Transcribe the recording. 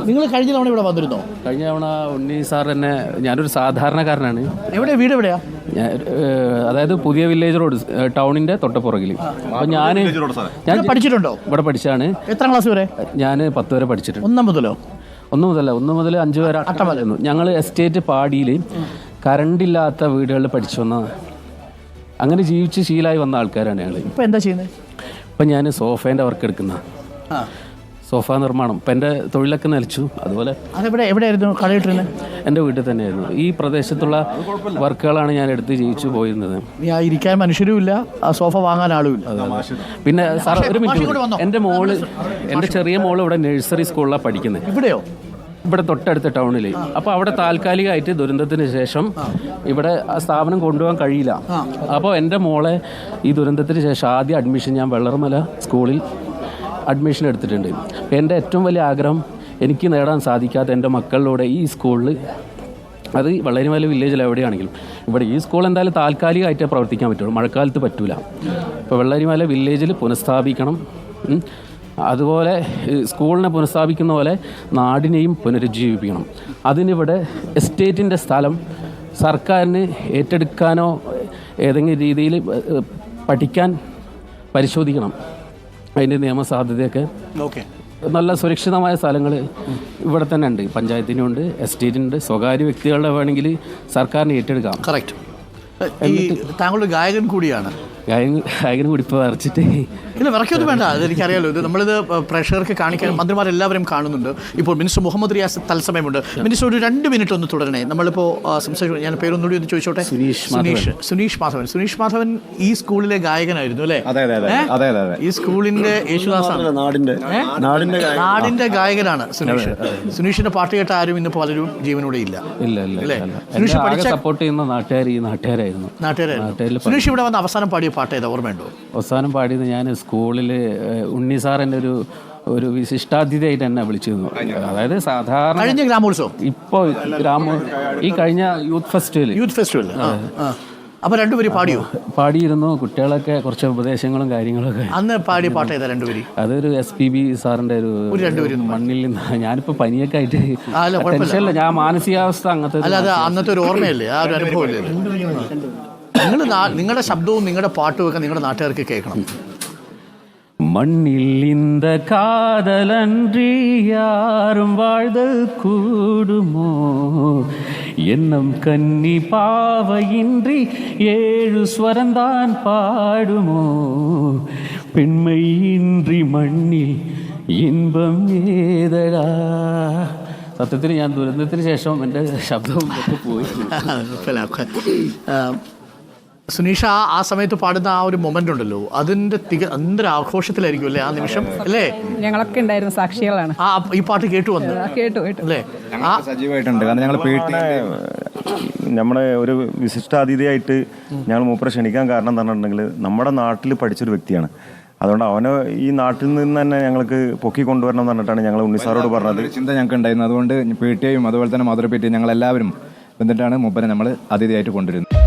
നിങ്ങൾ കഴിഞ്ഞ തവണ ഇവിടെ വന്നിരുന്നോ? കഴിഞ്ഞ തവണ ഉണ്ണി സാർ തന്നെ, ഞാനൊരു സാധാരണക്കാരനാണ്. വീട് എവിടെയാ? അതായത് പുതിയ വില്ലേജ് റോഡ്, ടൗണിന്റെ തൊട്ടപ്പുറകിൽ. അപ്പോൾ ഞാൻ പഠിച്ചിട്ടുണ്ടോ? ഇവിടെ പഠിച്ചാണ്. എത്രാം ക്ലാസ് വരെ? ഞാൻ 10 വരെ പഠിച്ചിട്ടുണ്ട്. 1 മുതലോ? 1 മുതൽ 5 വരെ അട്ടമായിരുന്നു. ഞങ്ങൾ എസ്റ്റേറ്റ് പാടിയിൽ കറണ്ടില്ലാത്ത വീടുകളിൽ പഠിച്ചു വന്ന, അങ്ങനെ ജീവിച്ച് ശീലമായി വന്ന ആൾക്കാരാണ് ഞങ്ങൾ. ഇപ്പം എന്താ ചെയ്യുന്നത്? ഇപ്പം ഞാൻ സോഫേൻ്റെ വർക്ക് എടുക്കുന്ന, സോഫ നിർമ്മാണം. ഇപ്പം എൻ്റെ തൊഴിലൊക്കെ നിലച്ചു. അതുപോലെ എവിടെയായിരുന്നു കടയിട്ടിരുന്നത്? എൻ്റെ വീട്ടിൽ തന്നെയായിരുന്നു. ഈ പ്രദേശത്തുള്ള വർക്കുകളാണ് ഞാൻ എടുത്ത് ജീവിച്ചു പോയിരുന്നത്. ഇരിക്കാൻ മനുഷ്യരുമില്ല, സോഫ വാങ്ങാൻ ആളുമില്ല. പിന്നെ സാർ ഒരു മിനിറ്റ്, എൻ്റെ ചെറിയ മോള് ഇവിടെ നഴ്സറി സ്കൂളിലാണ് പഠിക്കുന്നത്. ഇവിടെയോ? ഇവിടെ തൊട്ടടുത്ത ടൗണിൽ. അപ്പോൾ അവിടെ താൽക്കാലികമായിട്ട് ദുരന്തത്തിന് ശേഷം ഇവിടെ ആ സ്ഥാപനം കൊണ്ടുപോകാൻ കഴിയില്ല. അപ്പോൾ എൻ്റെ മോളെ ഈ ദുരന്തത്തിന് ശേഷം ആദ്യ അഡ്മിഷൻ ഞാൻ വെള്ളർമല സ്കൂളിൽ അഡ്മിഷൻ എടുത്തിട്ടുണ്ട്. എൻ്റെ ഏറ്റവും വലിയ ആഗ്രഹം, എനിക്ക് നേടാൻ സാധിക്കാത്ത എൻ്റെ മക്കളിലൂടെ ഈ സ്കൂളിൽ, അത് വളരെമല വില്ലേജിൽ എവിടെയാണെങ്കിലും, ഇവിടെ ഈ സ്കൂൾ എന്തായാലും താൽക്കാലികമായിട്ടേ പ്രവർത്തിക്കാൻ പറ്റുള്ളൂ, മഴക്കാലത്ത് പറ്റൂല. ഇപ്പോൾ വെള്ളരിമല വില്ലേജിൽ പുനഃസ്ഥാപിക്കണം. അതുപോലെ സ്കൂളിനെ പുനഃസ്ഥാപിക്കുന്ന പോലെ നാടിനെയും പുനരുജ്ജീവിപ്പിക്കണം. അതിനിവിടെ എസ്റ്റേറ്റിൻ്റെ സ്ഥലം സർക്കാരിന് ഏറ്റെടുക്കാനോ ഏതെങ്കിലും രീതിയിൽ പഠിക്കാൻ പരിശോധിക്കണം. അതിൻ്റെ നിയമസാധ്യതയൊക്കെ നല്ല സുരക്ഷിതമായ സ്ഥലങ്ങൾ ഇവിടെ തന്നെ ഉണ്ട്. പഞ്ചായത്തിനുണ്ട്, എസ്റ്റേറ്റിനുണ്ട്, സ്വകാര്യ വ്യക്തികളുടെ വേണമെങ്കിൽ സർക്കാരിന് ഏറ്റെടുക്കാം. കറക്റ്റ്. താങ്കളുടെ ഗായകൻ കൂടിയാണ്. ഗായകൻ കൂടി ഇപ്പോൾ വരച്ചിട്ട് ഇല്ല, വിറയ്ക്കൊന്നും വേണ്ട, അതെനിക്കറിയാലോ. ഇത് നമ്മളിത് പ്രേക്ഷകർക്ക് കാണിക്കാൻ മന്ത്രിമാരെല്ലാവരും കാണുന്നുണ്ട്. ഇപ്പോൾ മിനിസ്റ്റർ മുഹമ്മദ് റിയാസ് തത്സമയമുണ്ട്. മിനിസ്റ്റർ ഒരു 2 മിനിറ്റ് ഒന്ന് തുടരണേ. നമ്മളിപ്പോൾ സംസാരിച്ചു, ഞാൻ പേരൊന്നുകൂടി ഒന്ന് ചോദിച്ചോട്ടെ. സുനീഷ് മാധവൻ ഈ സ്കൂളിലെ ഗായകനായിരുന്നു അല്ലേ? ഈ സ്കൂളിന്റെ യേശുദാസാണ്, നാടിന്റെ ഗായകനാണ് സുനീഷ്. സുനീഷിന്റെ പാട്ട് കേട്ട ആരും ഇന്ന് പലരും ജീവനോടെ ഇല്ല. സുനീഷ് സപ്പോർട്ട് ചെയ്യുന്ന നാട്ടുകാരായിരുന്നു. സുനീഷ് ഇവിടെ വന്ന് അവസാനം പാടിയ പാട്ട് ഏതാ, ഓർമ്മയുണ്ടോ? അവസാനം പാടിയത് ഞാൻ സ്കൂളിൽ ഉണ്ണി സാർ എൻ്റെ ഒരു വിശിഷ്ടാതിഥിയായിട്ട് എന്നെ വിളിച്ചിരുന്നു. അതായത് സാധാരണ കഴിഞ്ഞ ഗ്രാമോത്സവം, ഇപ്പോൾ ഈ കഴിഞ്ഞ യൂത്ത് ഫെസ്റ്റിവൽ. അപ്പോൾ രണ്ടുപേരും പാടിയിരുന്നു. കുട്ടികളൊക്കെ കുറച്ച് ഉപദേശങ്ങളും കാര്യങ്ങളൊക്കെ. അന്ന് പാടിയ പാട്ട് ഏതാ രണ്ടുപേരും? അതൊരു SPB സാറിൻ്റെ ഒരു മണ്ണിൽ നിന്ന്. ഞാനിപ്പോൾ പനിയൊക്കെ ആയിട്ട് ടെൻഷനില്ല, ഞാൻ മാനസികാവസ്ഥ അങ്ങനത്തെ അന്നത്തെ ഒരു ഓർമ്മയല്ലേ, ആ ഒരു അനുഭവമല്ലേ? നിങ്ങളുടെ ശബ്ദവും നിങ്ങളുടെ പാട്ടും ഒക്കെ നിങ്ങളുടെ നാട്ടുകാർക്ക് കേൾക്കണം. மண்ணில் இந்த காதலன்றி யாரும் வாழ்தல் கூடுமோ, எண்ணம் கன்னி பாவையின்றி 7 ஸ்வரந்தான் பாடுமோ, பெண்மையின்றி മണ്ണിൽ ഇன்பം ഏതടാ. സത്യത്തിൽ ഞാൻ ദുരന്തത്തിന് ശേഷം എൻ്റെ ശബ്ദവും പോയി. സുനീഷ ആ സമയത്ത് പാടുന്ന ആ ഒരു മൊമെന്റ് ഉണ്ടല്ലോ, അതിന്റെ എന്തൊരു ആഘോഷത്തിലായിരിക്കും അല്ലേ ആ നിമിഷം, അല്ലേ? ഞങ്ങളൊക്കെ ഉണ്ടായിരുന്നു, സാക്ഷികളാണ്. ഈ പാട്ട് കേട്ടു അല്ലേ? സജീവമായിട്ടുണ്ട്. കാരണം ഞങ്ങൾ നമ്മുടെ ഒരു വിശിഷ്ടാതിഥിയായിട്ട് ഞങ്ങൾ മൂപ്പരെ ക്ഷണിക്കാൻ കാരണം എന്താ പറഞ്ഞിട്ടുണ്ടെങ്കിൽ, നമ്മുടെ നാട്ടിൽ പഠിച്ചൊരു വ്യക്തിയാണ്. അതുകൊണ്ട് അവനെ ഈ നാട്ടിൽ നിന്ന് തന്നെ ഞങ്ങൾക്ക് പൊക്കി കൊണ്ടുവരണം എന്ന് പറഞ്ഞിട്ടാണ് ഞങ്ങൾ ഉണ്ണിസാറോട് പറഞ്ഞത്. ചിന്ത ഞങ്ങൾക്ക് ഉണ്ടായിരുന്നു. അതുകൊണ്ട് PTAയും അതുപോലെ തന്നെ മധുരപ്പേറ്റയും ഞങ്ങളെല്ലാവരും എന്നിട്ടാണ് മൂപ്പരെ നമ്മൾ അതിഥിയായിട്ട് കൊണ്ടുവരുന്നത്.